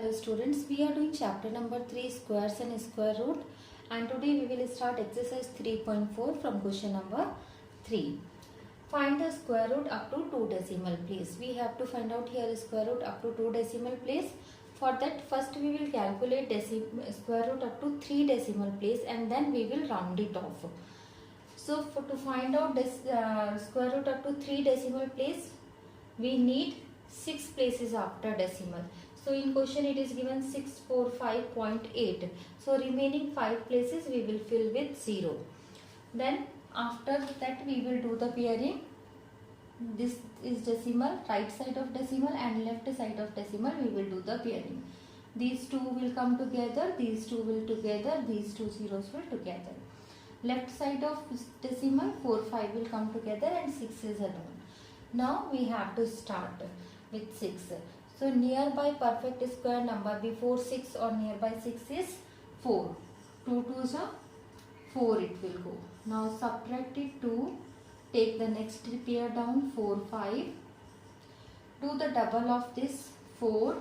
Hello students, we are doing chapter number 3 squares and square root, and today we will start exercise 3.4 from question number 3. Find the square root up to 2 decimal place. We have to find out here square root up to 2 decimal place. For that first we will calculate square root up to 3 decimal place and then we will round it off. So to find out this square root up to 3 decimal place, we need 6 places after decimal. So in question it is given 645.8. So remaining 5 places we will fill with 0. Then after that we will do the pairing. This is decimal, right side of decimal and left side of decimal we will do the pairing. These two will come together, these two will together, these two zeros will together. Left side of decimal 4, 5 will come together and 6 is alone. Now we have to start with 6. So nearby perfect square number before 6 or nearby 6 is 4. 2 2s are 4 it will go. Now subtract it 2. Take the next pair down 4 5. Do the double of this 4.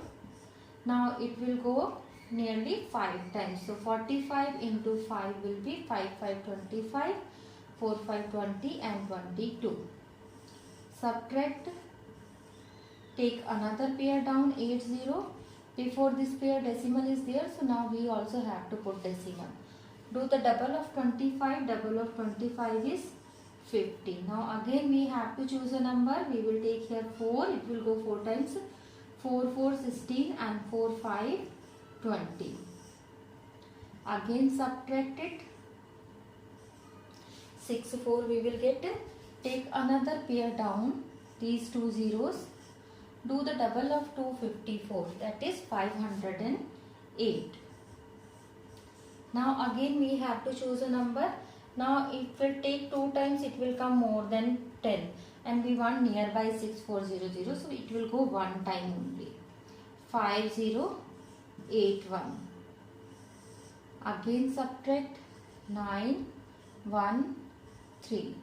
Now it will go nearly 5 times. So 45 into 5 will be 5 5 25. 4 5 20 and 22. Subtract. Take another pair down 8 0. Before this pair decimal is there, so now we also have to put decimal. Do the double of 25. Double of 25 is 50. Now again we have to choose a number. We will take here 4. It will go 4 times. 4 4 16 and 4 5 20. Again subtract it. 6 4 we will get. Take another pair down. These two zeros. Do the double of 254, that is 508. Now again we have to choose a number. Now if we take 2 times it will come more than 10 and we want nearby 6400, so it will go 1 time only. 5081. Again subtract 9 1 3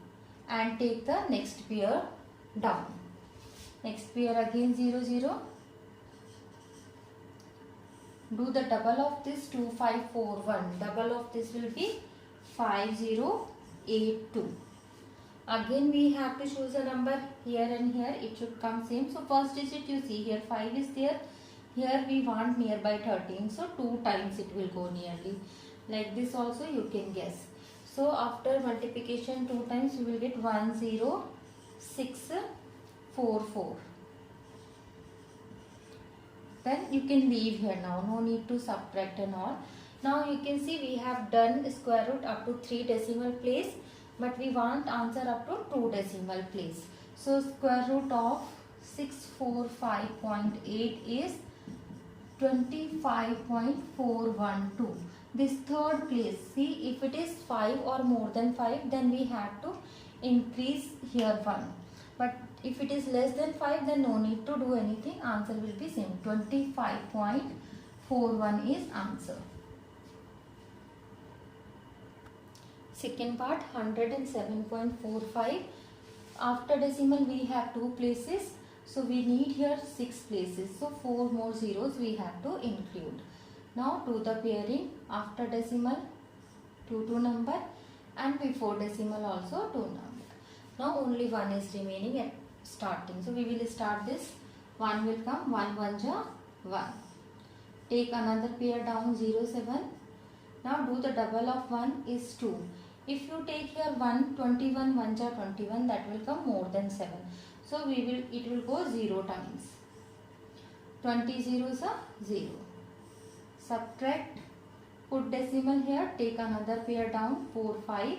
and take the next pair down. Next pair again 0 0. Do the double of this 2541. Double of this will be 5082. Again we have to choose a number here and here. It should come same. So first digit you see here 5 is there. Here we want nearby 13. So 2 times it will go nearly. Like this also you can guess. So after multiplication 2 times you will get 10644. Then you can leave here now, no need to subtract and all. Now you can see we have done square root up to 3 decimal place, but we want answer up to 2 decimal place. So square root of 645.8 is 25.412. This third place, see if it is 5 or more than 5, then we have to increase here 1. But if it is less than 5, then no need to do anything. Answer will be same. 25.41 is answer. Second part 107.45. After decimal we have 2 places. So we need here 6 places. So 4 more zeros we have to include. Now do the pairing after decimal 2 number and before decimal also 2 number. Now only 1 is remaining at starting. So we will start this. 1 will come. 1 1 ja 1. Take another pair down 0 7. Now do the double of 1 is 2. If you take here 1 21 1 ja 21, that will come more than 7. So it will go 0 times. 20 zeros are 0. Subtract. Put decimal here. Take another pair down 4 5.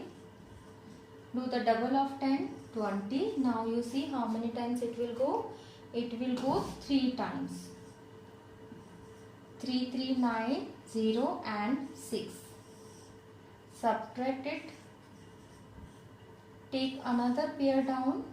Do the double of 10, 20. Now you see how many times it will go. It will go 3 times. 3 3 9 0 and 6. Subtract it. Take another pair down.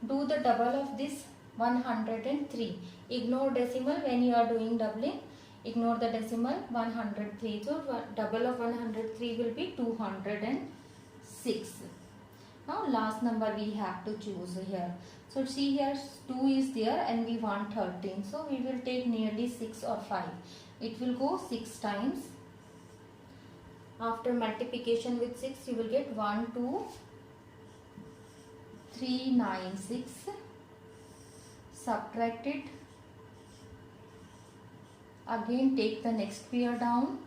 Do the double of this 103. Ignore decimal when you are doing doubling. Ignore the decimal 103. So double of 103 will be 206. Now last number we have to choose here. So see here 2 is there and we want 13. So we will take nearly 6 or 5. It will go 6 times. After multiplication with 6 you will get 1, 2, 3, 9, 6. Subtract it. Again take the next pair down.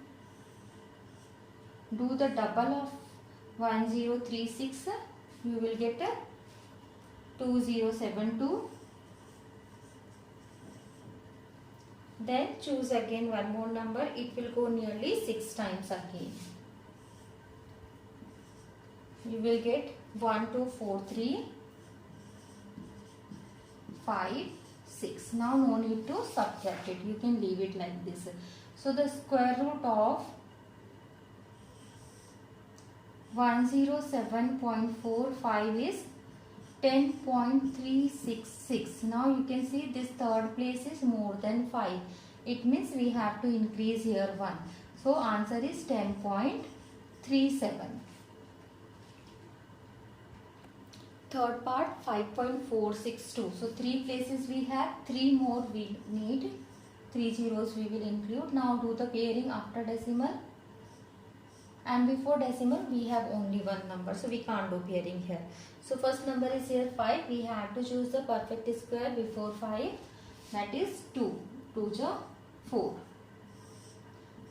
Do the double of 1036. You will get a 2072. Then choose again one more number. It will go nearly 6 times again. You will get 1243 5 6. Now no need to subtract it. You can leave it like this. So the square root of 107.45 is 10.366. Now you can see this third place is more than 5. It means we have to increase here 1. So answer is 10.37. Third part 5.462. So 3 places we have, 3 more we need. 3 zeros we will include. Now do the pairing after decimal. And before decimal we have only one number, so we can't do pairing here. So first number is here 5. We have to choose the perfect square before 5, that is 2. 2 is 4.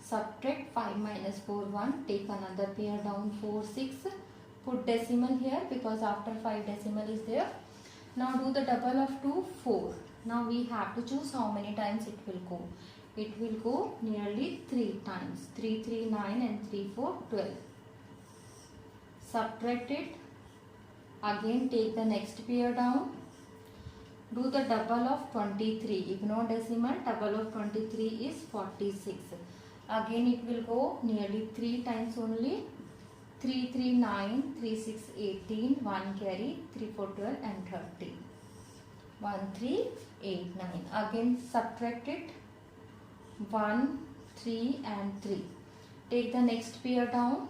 Subtract 5 minus 4 1. Take another pair down 4 6. Put decimal here because after 5 decimal is there. Now do the double of 2 4. Now we have to choose how many times it will go. It will go nearly 3 times. 3 3 9 and 3 4 12. Subtract it. Again take the next pair down. Do the double of 23. Ignore decimal. Double of 23 is 46. Again it will go nearly 3 times only. 3 3 9, 3 6 18, 1 carry, 3 4 12 and 30. 1 3 8 9. Again subtract it. 1 3 and 3. Take the next pair down.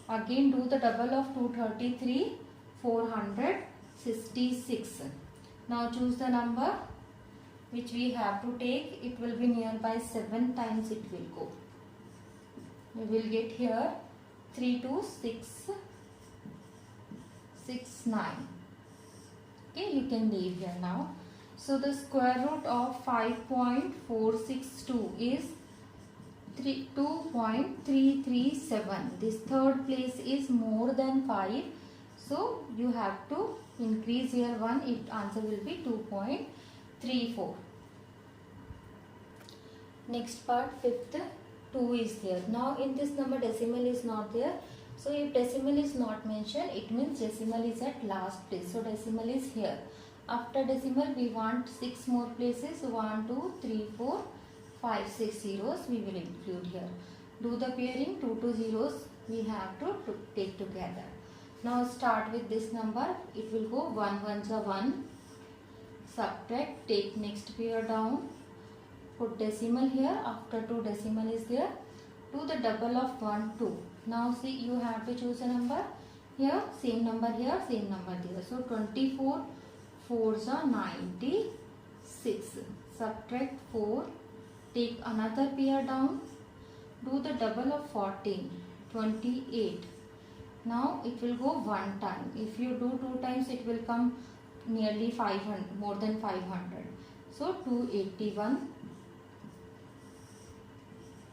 Again do the double of 233, 466. Now choose the number which we have to take. It will be nearby 7 times it will go. We will get here 3 2 6 6 9. Okay, you can leave here now. So the square root of 5.462 is 2.337. This third place is more than 5. So you have to increase here 1. Its answer will be 2.34. Next part, fifth, 2 is there. Now in this number decimal is not there. So if decimal is not mentioned, it means decimal is at last place. So decimal is here. After decimal we want 6 more places. 1 2 3 4 5 6 zeros we will include here. Do the pairing. 2 zeros we have to take together. Now start with this number. It will go 1 1s are 1. Subtract. Take next pair down. Put decimal here. After 2 decimal is there. Do the double of 1 2. Now see, you have to choose a number. Here same number, here same number there. So 24 4s are 96. Subtract 4. Take another pair down. Do the double of 14. 28. Now it will go 1 time. If you do 2 times, it will come nearly 500, more than 500. So 281.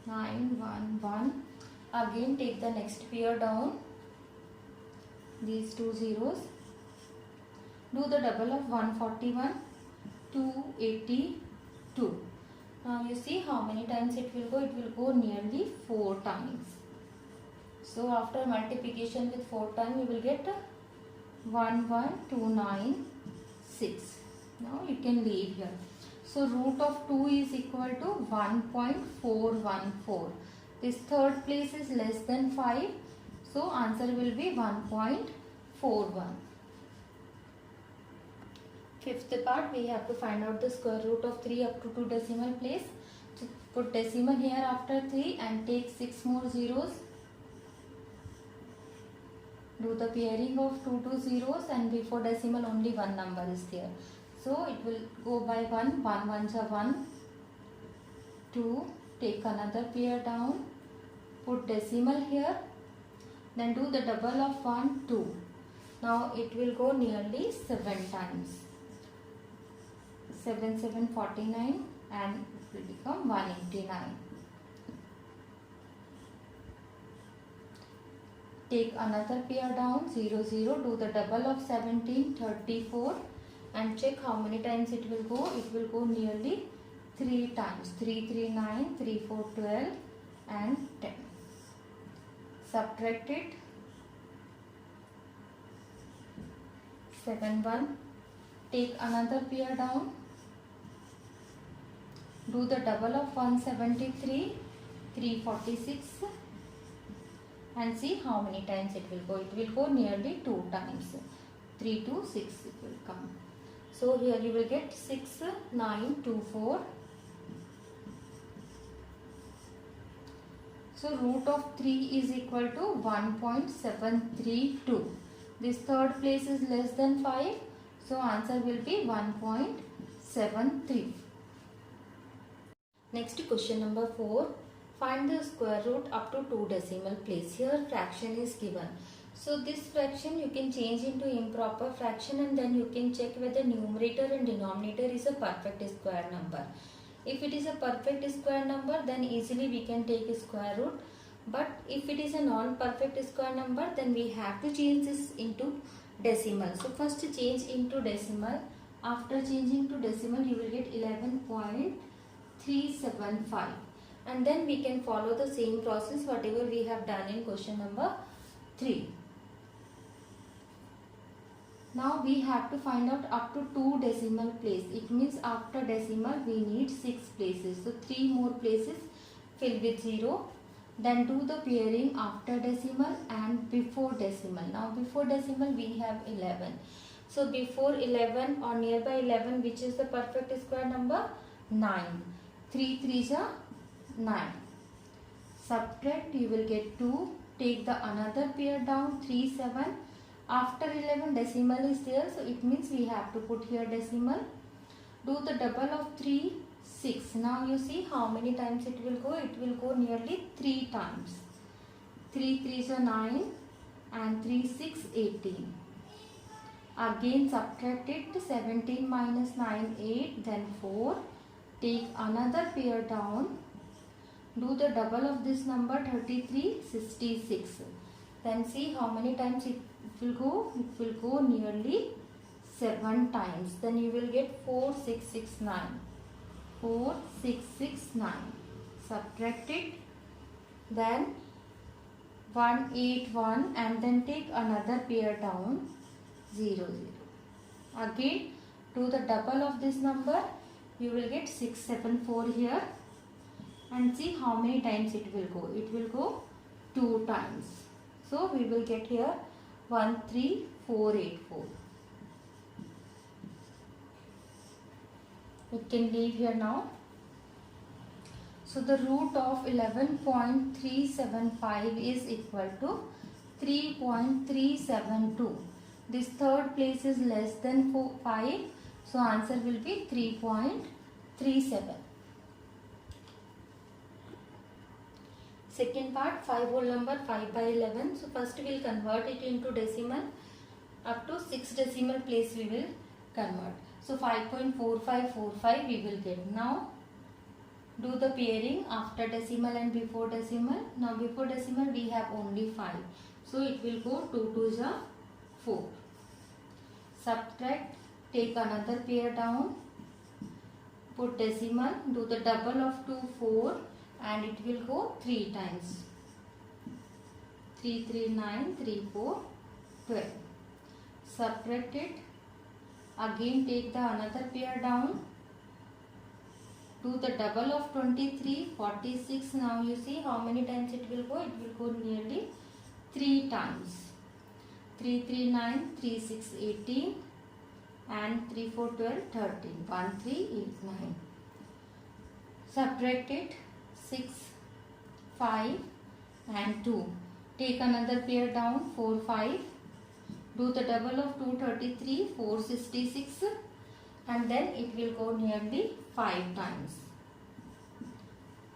9 1 1. Again take the next pair down. These 2 zeros. Do the double of 141. 282. Now you see how many times it will go. It will go nearly 4 times. So after multiplication with 4 times, you will get 1129.6. Now you can leave here. So root of 2 is equal to 1.414. This third place is less than 5. So answer will be 1.41. Fifth part, we have to find out the square root of 3 up to 2 decimal place. So put decimal here after 3 and take 6 more zeros. Do the pairing of 2 zeros, and before decimal only one number is there. So it will go by 1. 1 ones are 1. 2. Take another pair down. Put decimal here. Then do the double of 1, 2. Now it will go nearly 7 times. 7 7 49, and it will become 189. Take another pair down, 0 0. Do the double of 17, 34, and check how many times it will go. It will go nearly 3 times. 3 3 9, 3 4 12, and 10. Subtract it. 7 1. Take another pair down. Do the double of 173, 346, and see how many times it will go. It will go nearly 2 times. 3 2 6 it will come. So here you will get 6 9 2 4. So root of 3 is equal to 1.732. This third place is less than 5. So answer will be 1.73. Next, question number 4. Find the square root up to 2 decimal place. Here fraction is given. So this fraction you can change into improper fraction, and then you can check whether numerator and denominator is a perfect square number. If it is a perfect square number, then easily we can take a square root. But if it is a non-perfect square number, then we have to change this into decimal. So first change into decimal. After changing to decimal, you will get 11.375. And then we can follow the same process whatever we have done in question number 3. Now we have to find out up to 2 decimal place. It means after decimal we need 6 places. So 3 more places fill with 0. Then do the pairing after decimal and before decimal. Now before decimal we have 11. So before 11 or nearby 11, which is the perfect square number? 9. 3 3s are 9. Subtract, you will get 2. Take the another pair down, 3 7. After 11 decimal is there, so it means we have to put here decimal. Do the double of 3, 6. Now you see how many times it will go. It will go nearly 3 times. 3 3s are 9, and 3 6 18. Again subtract it. 17 minus 9 8, then 4. Take another pair down. Do the double of this number, 33 66. Then see how many times it will go. It will go nearly 7 times. Then you will get 4 6 6 9. 4 6 6 9. Subtract it. Then 1 8 1, and then take another pair down, 0 0. Again do the double of this number. You will get 6 7 4 here, and see how many times it will go. It will go 2 times. So we will get here 13484. We can leave here now. So the root of 11.375 is equal to 3.372. This third place is less than 5. So answer will be 3.37. Second part, 5 whole number 5 by 11. So first we will convert it into decimal. Up to 6 decimal place we will convert. So 5.4545 we will get. Now do the pairing after decimal and before decimal. Now before decimal we have only 5. So it will go 2 2s are 4. Subtract, take another pair down. Put decimal, do the double of 2 4, and it will go 3 times. 3 3 9, 3 4 12. Subtract it. Again take the another pair down. Do the double of 23 46. Now you see how many times it will go. It will go nearly 3 times. 3 3 9, 3 6 18, and 3 4 12 13. 1 3 8 9. Subtract it. 6 5 and 2. Take another pair down, 4, 5. Do the double of 233, 466, and then it will go nearly 5 times.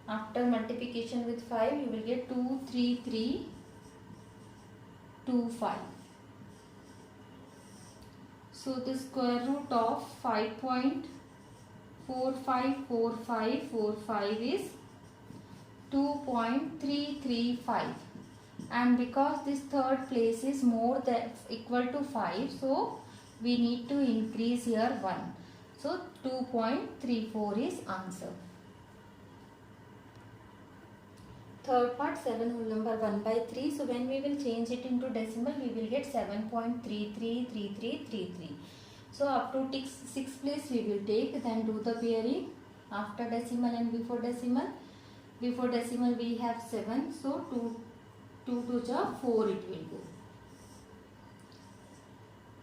After multiplication with 5, you will get 23325. So the square root of 5.454545 is 2.335. And because this third place is more than equal to 5, so we need to increase here 1. So 2.34 is answer. Third part, 7 whole number 1 by 3. So when we will change it into decimal, we will get 7.333333. So up to 6th place we will take, then do the pairing after decimal and before decimal. Before decimal we have 7, so 2 to the 4 it will go.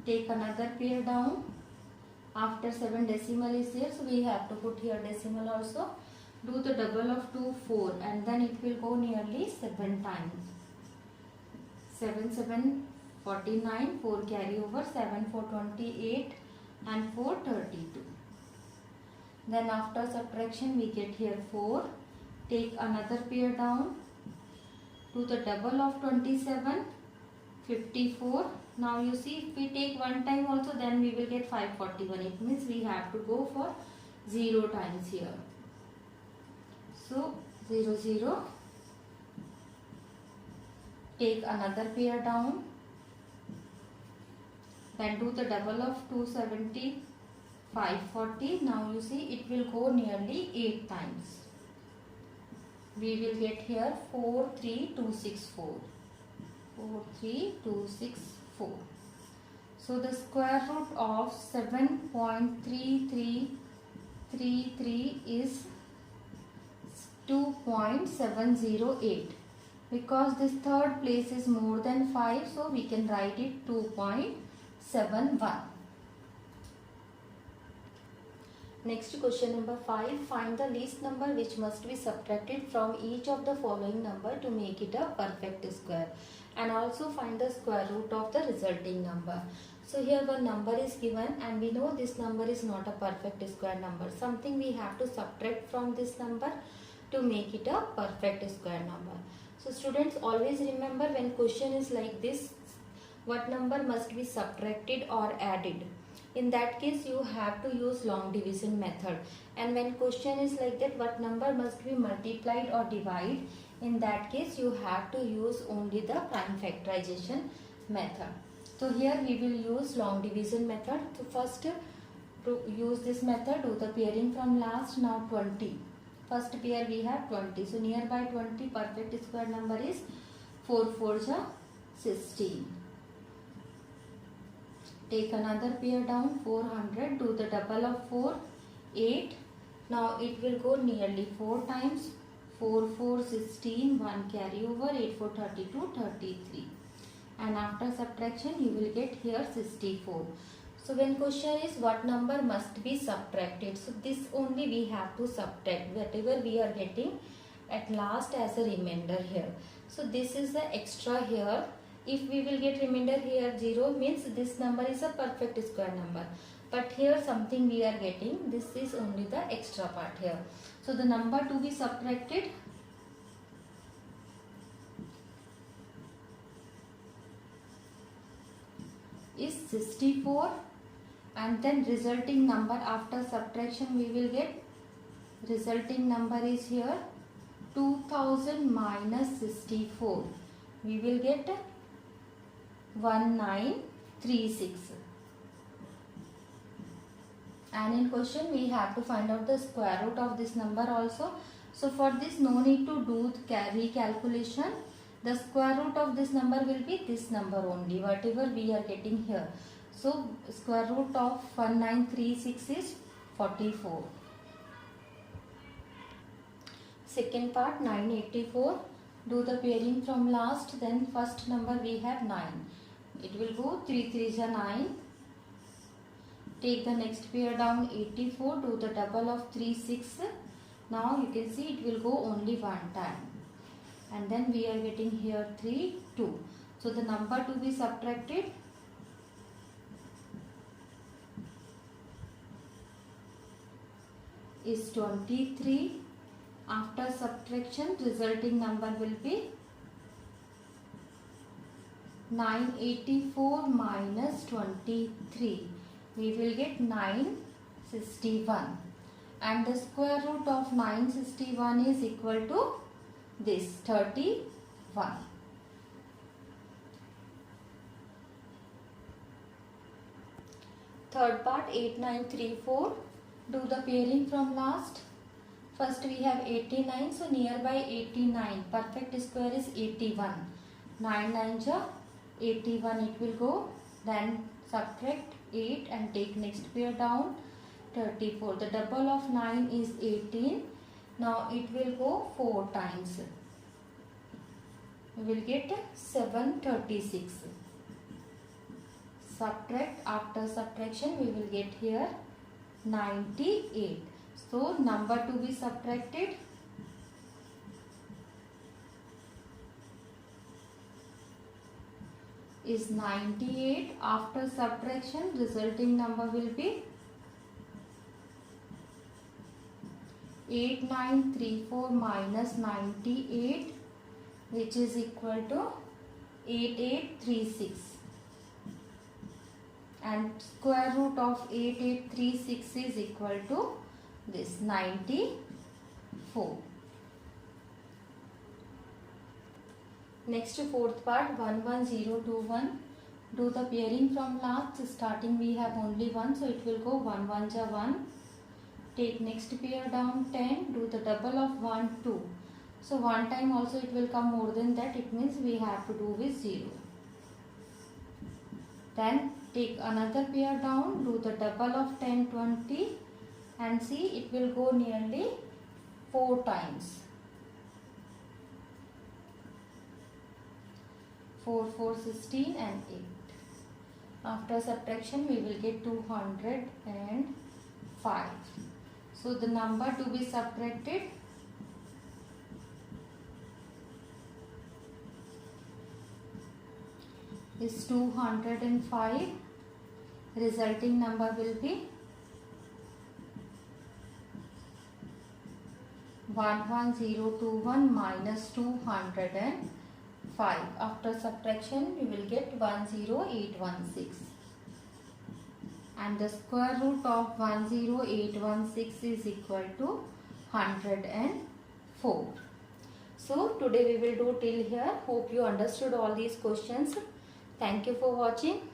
Take another pair down. After 7 decimal is here, so we have to put here decimal also. Do the double of 2, 4, and then it will go nearly 7 times. 7, 7, 49, 4 carry over, 7, 4, 28, and 4, 32. Then after subtraction we get here 4. Take another pair down. Do the double of 27, 54. Now you see, if we take one time also, then we will get 541. It means we have to go for 0 times here. So 0, 0. Take another pair down. Then do the double of 270, 540. Now you see, it will go nearly 8 times. We will get here 43264. 43264. So the square root of 7.3333 is 2.708. Because this third place is more than 5, so we can write it 2.71. Next, question number 5. Find the least number which must be subtracted from each of the following number to make it a perfect square, and also find the square root of the resulting number. So here one number is given and we know this number is not a perfect square number. Something we have to subtract from this number to make it a perfect square number. So students, always remember, when question is like this, what number must be subtracted or added. In that case, you have to use long division method. And when question is like that, what number must be multiplied or divided, in that case, you have to use only the prime factorization method. So here we will use long division method. So first, to use this method, do the pairing from last. Now 20. First pair we have 20. So nearby 20 perfect square number is 4 4s are 16. Take another pair down, 400. Do the double of 4, 8. Now it will go nearly 4 times. 4 4 16, 1 carry over, 8 4 32, 33. And after subtraction you will get here 64. So when question is what number must be subtracted, so this only we have to subtract whatever we are getting at last as a remainder here. So this is the extra here. If we will get remainder here 0, means this number is a perfect square number. But here something we are getting, this is only the extra part here. So the number to be subtracted is 64, and then resulting number after subtraction we will get, resulting number is here 2000 minus 64. We will get 1936. And in question we have to find out the square root of this number also. So for this no need to do recalculation. The square root of this number will be this number only, whatever we are getting here. So square root of 1936 is 44. Second part, 984. Do the pairing from last. Then first number we have 9. It will go 3 3s are 9. Take the next pair down, 84. Do the double of 3 6. Now you can see it will go only one time. and then we are getting here 3, 2. So the number to be subtracted is 23. After subtraction, resulting number will be 984 minus 23. We will get 961. And the square root of 961 is equal to this 31. Third part 8934. Do the pairing from last. First we have 89. So nearby 89. Perfect square is 81. 9 9s are 81. It will go. Then subtract 8 and take next pair down. 34. The double of 9 is 18. Now it will go 4 times. We will get 736. Subtract, after subtraction we will get here 98. So number to be subtracted is 98. After subtraction, resulting number will be 8934 minus 98, which is equal to 8836. And square root of 8836 is equal to this 94. Next fourth part 11021. Do the pairing from last. Starting we have only 1, so it will go 1 1s are 1. Take next pair down 10. Do the double of 1 2. So one time also it will come more than that. It means we have to do with 0. Then take another pair down. Do the double of 10 20. And see, it will go nearly 4 times. 4 4 16 and 8. After subtraction we will get 205. So the number to be subtracted is 205. Resulting number will be 11021 minus 205. After subtraction we will get 10816. And the square root of 10816 is equal to 104. So today we will do till here. Hope you understood all these questions. Thank you for watching.